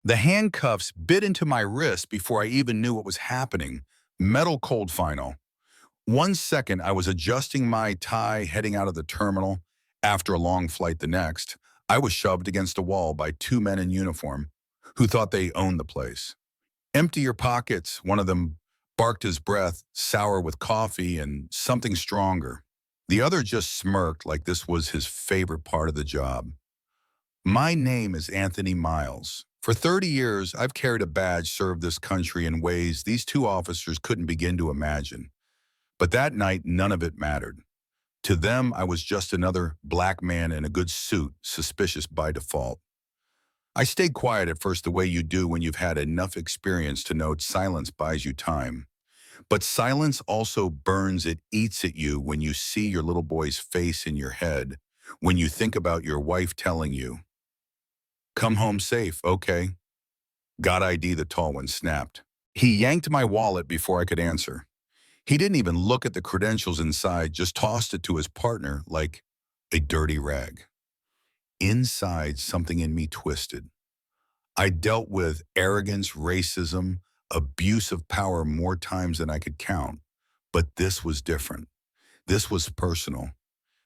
The handcuffs bit into my wrist before I even knew what was happening. Metal cold final. 1 second, I was adjusting my tie heading out of the terminal. After a long flight the next, I was shoved against a wall by two men in uniform who thought they owned the place. Empty your pockets, one of them barked, his breath sour with coffee and something stronger. The other just smirked like this was his favorite part of the job. My name is Anthony Miles. For 30 years, I've carried a badge served this country in ways these two officers couldn't begin to imagine. But that night, none of it mattered. To them, I was just another black man in a good suit, suspicious by default. I stayed quiet at first, the way you do when you've had enough experience to know silence buys you time. But silence also burns, it eats at you when you see your little boy's face in your head, when you think about your wife telling you, "Come home safe, okay?" "Got ID," the tall one snapped. He yanked my wallet before I could answer. He didn't even look at the credentials inside, just tossed it to his partner like a dirty rag. Inside, something in me twisted. I dealt with arrogance, racism, abuse of power more times than I could count. But this was different. This was personal,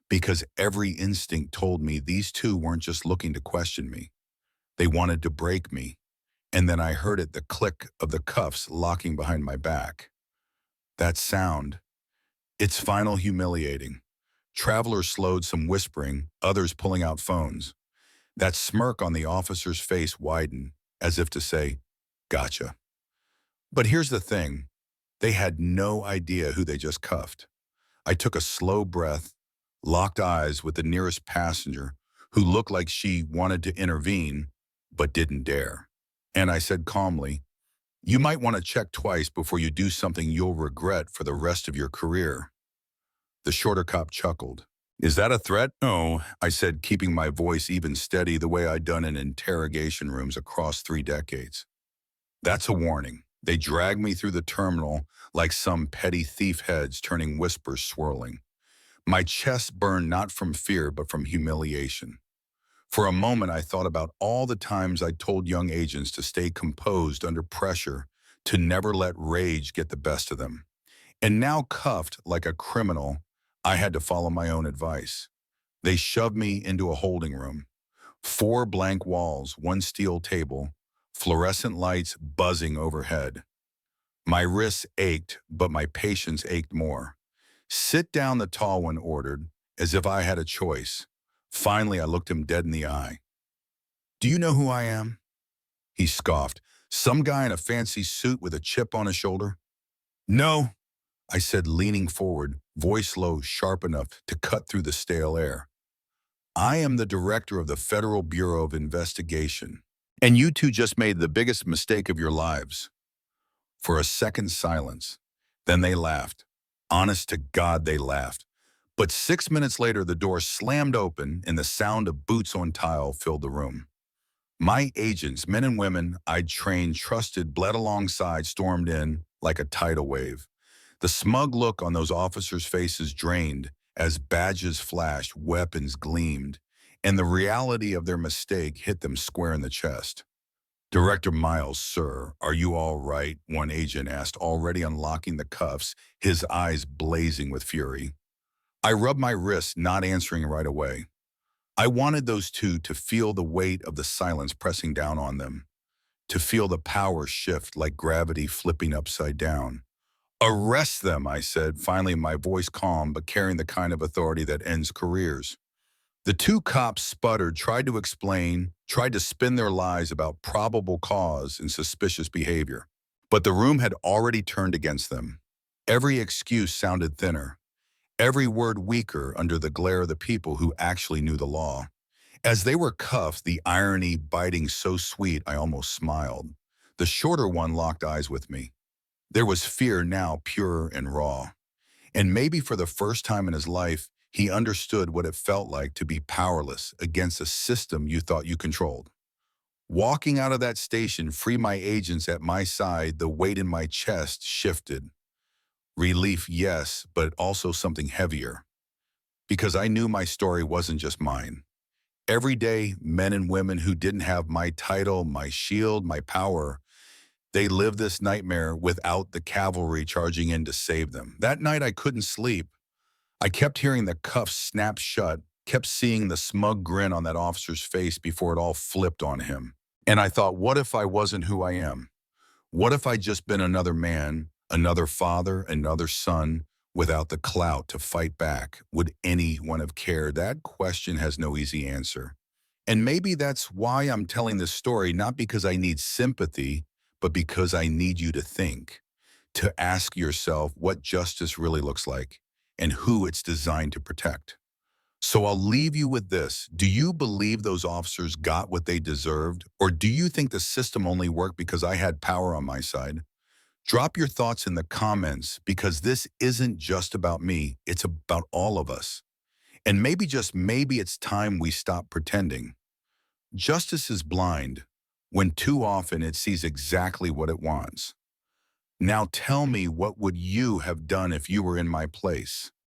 because every instinct told me these two weren't just looking to question me. They wanted to break me. And then I heard it, the click of the cuffs locking behind my back. That sound, it's final humiliating. Travelers slowed, some whispering, others pulling out phones. That smirk on the officer's face widened, as if to say, "Gotcha." But here's the thing. They had no idea who they just cuffed. I took a slow breath, locked eyes with the nearest passenger, who looked like she wanted to intervene, but didn't dare. And I said calmly, "You might want to check twice before you do something you'll regret for the rest of your career." The shorter cop chuckled. "Is that a threat?" "No," I said, keeping my voice even steady the way I'd done in interrogation rooms across 3 decades. "That's a warning." They dragged me through the terminal like some petty thief, heads turning, whispers swirling. My chest burned, not from fear but from humiliation. For a moment, I thought about all the times I told young agents to stay composed under pressure, to never let rage get the best of them. And now, cuffed like a criminal, I had to follow my own advice. They shoved me into a holding room. 4 blank walls, one steel table, fluorescent lights buzzing overhead. My wrists ached, but my patience ached more. "Sit down," the tall one ordered, as if I had a choice. Finally, I looked him dead in the eye. "Do you know who I am?" He scoffed. "Some guy in a fancy suit with a chip on his shoulder?" "No," I said, leaning forward, voice low, sharp enough to cut through the stale air. "I am the director of the Federal Bureau of Investigation. And you two just made the biggest mistake of your lives." For a second, silence. Then they laughed. Honest to God, they laughed. But 6 minutes later, the door slammed open and the sound of boots on tile filled the room. My agents, men and women I'd trained, trusted, bled alongside, stormed in like a tidal wave. The smug look on those officers' faces drained as badges flashed, weapons gleamed, and the reality of their mistake hit them square in the chest. "Director Miles, sir, are you all right?" one agent asked, already unlocking the cuffs, his eyes blazing with fury. I rubbed my wrist, not answering right away. I wanted those two to feel the weight of the silence pressing down on them, to feel the power shift like gravity flipping upside down. "Arrest them," I said, finally, my voice calm but carrying the kind of authority that ends careers. The two cops sputtered, tried to explain, tried to spin their lies about probable cause and suspicious behavior. But the room had already turned against them. Every excuse sounded thinner, every word weaker under the glare of the people who actually knew the law. As they were cuffed, the irony biting so sweet I almost smiled. The shorter one locked eyes with me. There was fear now, pure and raw. And maybe for the first time in his life, he understood what it felt like to be powerless against a system you thought you controlled. Walking out of that station, free, my agents at my side, the weight in my chest shifted. Relief, yes, but also something heavier. Because I knew my story wasn't just mine. Everyday men and women who didn't have my title, my shield, my power, they lived this nightmare without the cavalry charging in to save them. That night I couldn't sleep. I kept hearing the cuffs snap shut, kept seeing the smug grin on that officer's face before it all flipped on him. And I thought, what if I wasn't who I am? What if I'd just been another man, another father, another son, without the clout to fight back? Would anyone have cared? That question has no easy answer. And maybe that's why I'm telling this story, not because I need sympathy, but because I need you to think, to ask yourself what justice really looks like and who it's designed to protect. So I'll leave you with this. Do you believe those officers got what they deserved? Or do you think the system only worked because I had power on my side? Drop your thoughts in the comments because this isn't just about me. It's about all of us. And maybe, just maybe, it's time we stop pretending. Justice is blind when too often it sees exactly what it wants. Now tell me, what would you have done if you were in my place?